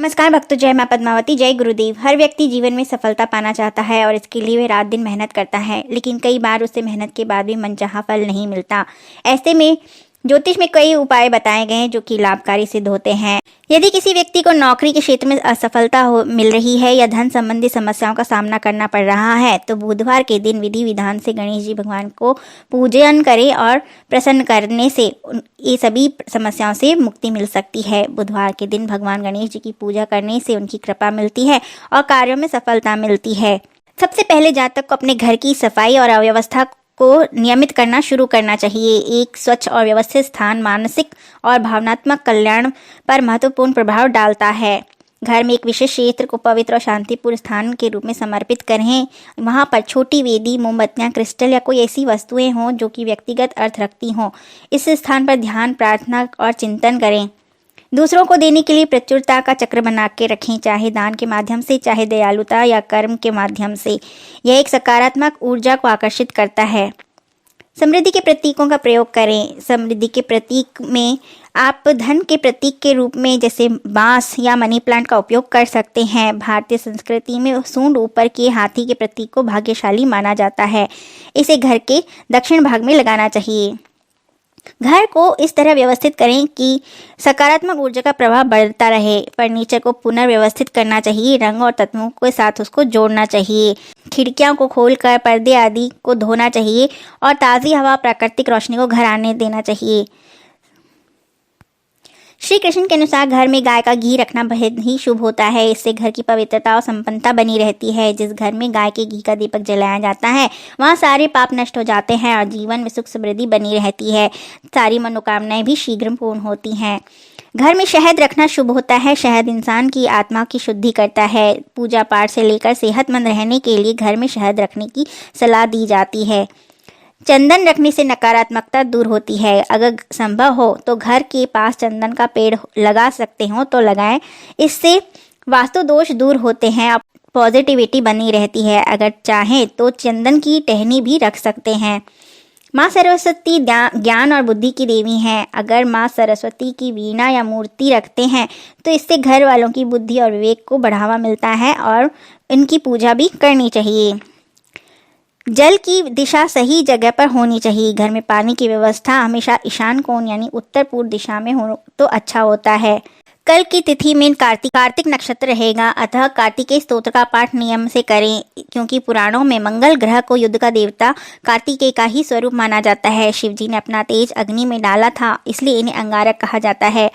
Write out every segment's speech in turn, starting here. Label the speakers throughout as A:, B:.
A: नमस्कार भक्तों, जय मां पद्मावती, जय गुरुदेव। हर व्यक्ति जीवन में सफलता पाना चाहता है और इसके लिए वह रात दिन मेहनत करता है, लेकिन कई बार उसे मेहनत के बाद भी मनचाहा फल नहीं मिलता। ऐसे में ज्योतिष में कई उपाय बताए गए हैं जो कि लाभकारी सिद्ध होते हैं। यदि किसी व्यक्ति को नौकरी के क्षेत्र में असफलता मिल रही है या धन संबंधी समस्याओं का सामना करना पड़ रहा है, तो बुधवार के दिन विधि विधान से गणेश जी भगवान को पूजन करें और प्रसन्न करने से ये सभी समस्याओं से मुक्ति मिल सकती है। बुधवार के दिन भगवान गणेश जी की पूजा करने से उनकी कृपा मिलती है और कार्यों में सफलता मिलती है। सबसे पहले जातक को अपने घर की सफाई और अव्यवस्था को नियमित करना शुरू करना चाहिए। एक स्वच्छ और व्यवस्थित स्थान मानसिक और भावनात्मक कल्याण पर महत्वपूर्ण प्रभाव डालता है। घर में एक विशेष क्षेत्र को पवित्र और शांतिपूर्ण स्थान के रूप में समर्पित करें। वहां पर छोटी वेदी, मोमबत्तियां, क्रिस्टल या कोई ऐसी वस्तुएं हों जो कि व्यक्तिगत अर्थ रखती हों। इस स्थान पर ध्यान, प्रार्थना और चिंतन करें। दूसरों को देने के लिए प्रचुरता का चक्र बना के रखें, चाहे दान के माध्यम से, चाहे दयालुता या कर्म के माध्यम से। यह एक सकारात्मक ऊर्जा को आकर्षित करता है। समृद्धि के प्रतीकों का प्रयोग करें। समृद्धि के प्रतीक में आप धन के प्रतीक के रूप में जैसे बांस या मनी प्लांट का उपयोग कर सकते हैं। भारतीय संस्कृति में सूंड ऊपर के हाथी के प्रतीक को भाग्यशाली माना जाता है। इसे घर के दक्षिण भाग में लगाना चाहिए। घर को इस तरह व्यवस्थित करें कि सकारात्मक ऊर्जा का प्रभाव बढ़ता रहे। फर्नीचर को पुनर्व्यवस्थित करना चाहिए, रंग और तत्वों के साथ उसको जोड़ना चाहिए। खिड़कियों को खोलकर पर्दे आदि को धोना चाहिए और ताज़ी हवा, प्राकृतिक रोशनी को घर आने देना चाहिए। श्री कृष्ण के अनुसार घर में गाय का घी रखना बेहद ही शुभ होता है। इससे घर की पवित्रता और संपन्नता बनी रहती है। जिस घर में गाय के घी का दीपक जलाया जाता है वहाँ सारे पाप नष्ट हो जाते हैं और जीवन में सुख समृद्धि बनी रहती है। सारी मनोकामनाएं भी शीघ्र पूर्ण होती हैं। घर में शहद रखना शुभ होता है। शहद इंसान की आत्मा की शुद्धि करता है। पूजा पाठ से लेकर सेहतमंद रहने के लिए घर में शहद रखने की सलाह दी जाती है। चंदन रखने से नकारात्मकता दूर होती है। अगर संभव हो तो घर के पास चंदन का पेड़ लगा सकते हो तो लगाएं। इससे वास्तु दोष दूर होते हैं, पॉजिटिविटी बनी रहती है। अगर चाहें तो चंदन की टहनी भी रख सकते हैं। माँ सरस्वती ज्ञान और बुद्धि की देवी हैं। अगर माँ सरस्वती की वीणा या मूर्ति रखते हैं तो इससे घर वालों की बुद्धि और विवेक को बढ़ावा मिलता है और इनकी पूजा भी करनी चाहिए। जल की दिशा सही जगह पर होनी चाहिए। घर में पानी की व्यवस्था हमेशा ईशान कोण यानी उत्तर पूर्व दिशा में हो तो अच्छा होता है। कल की तिथि में कार्तिक नक्षत्र रहेगा, अतः कार्तिकेय स्तोत्र का पाठ नियम से करें, क्योंकि पुराणों में मंगल ग्रह को युद्ध का देवता कार्तिकेय का ही स्वरूप माना जाता है। शिव जी ने अपना तेज अग्नि में डाला था, इसलिए इन्हें अंगारक कहा जाता है।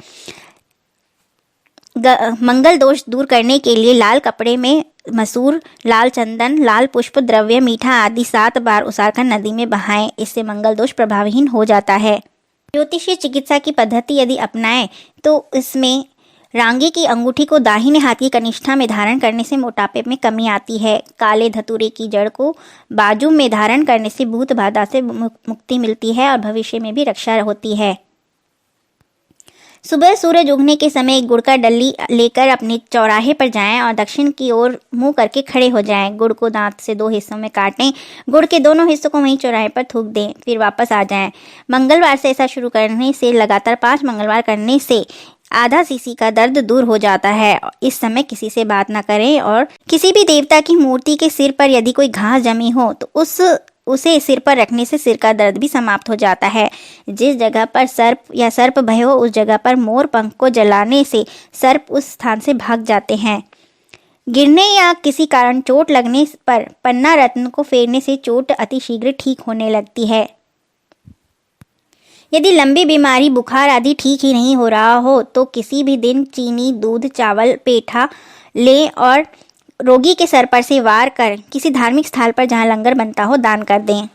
A: मंगल दोष दूर करने के लिए लाल कपड़े में मसूर, लाल चंदन, लाल पुष्प द्रव्य, मीठा आदि 7 बार उसारकर नदी में बहाएं। इससे मंगल दोष प्रभावहीन हो जाता है। ज्योतिषीय चिकित्सा की पद्धति यदि अपनाएं तो इसमें रांगे की अंगूठी को दाहिने हाथ की कनिष्ठा में धारण करने से मोटापे में कमी आती है। काले धतूरे की जड़ को बाजू में धारण करने से भूत बाधा से मुक्ति मिलती है और भविष्य में भी रक्षा होती है। सुबह सूरज उगने के समय गुड़ का डल्ली लेकर अपने चौराहे पर जाएं और दक्षिण की ओर मुंह करके खड़े हो जाएं। गुड़ को दांत से 2 हिस्सों में काटें। गुड़ के दोनों हिस्सों को वहीं चौराहे पर थूक दें, फिर वापस आ जाएं। मंगलवार से ऐसा शुरू करने से लगातार 5 मंगलवार करने से आधा सीसी का दर्द दूर हो जाता है। इस समय किसी से बात ना करें और किसी भी देवता की मूर्ति के सिर पर यदि कोई घास जमी हो तो उसे सिर पर रखने से सिर का दर्द भी समाप्त हो जाता है। जिस जगह पर सर्प भय हो उस जगह पर मोर पंख को जलाने से सर्प उस स्थान से भाग जाते हैं। गिरने या किसी कारण चोट लगने पर पन्ना रत्न को फेरने से चोट अतिशीघ्र ठीक होने लगती है। यदि लंबी बीमारी, बुखार आदि ठीक ही नहीं हो रहा हो तो किसी भी दिन चीनी, दूध, चावल, पेठा लें और रोगी के सर पर से वार कर किसी धार्मिक स्थल पर जहाँ लंगर बनता हो दान कर दें।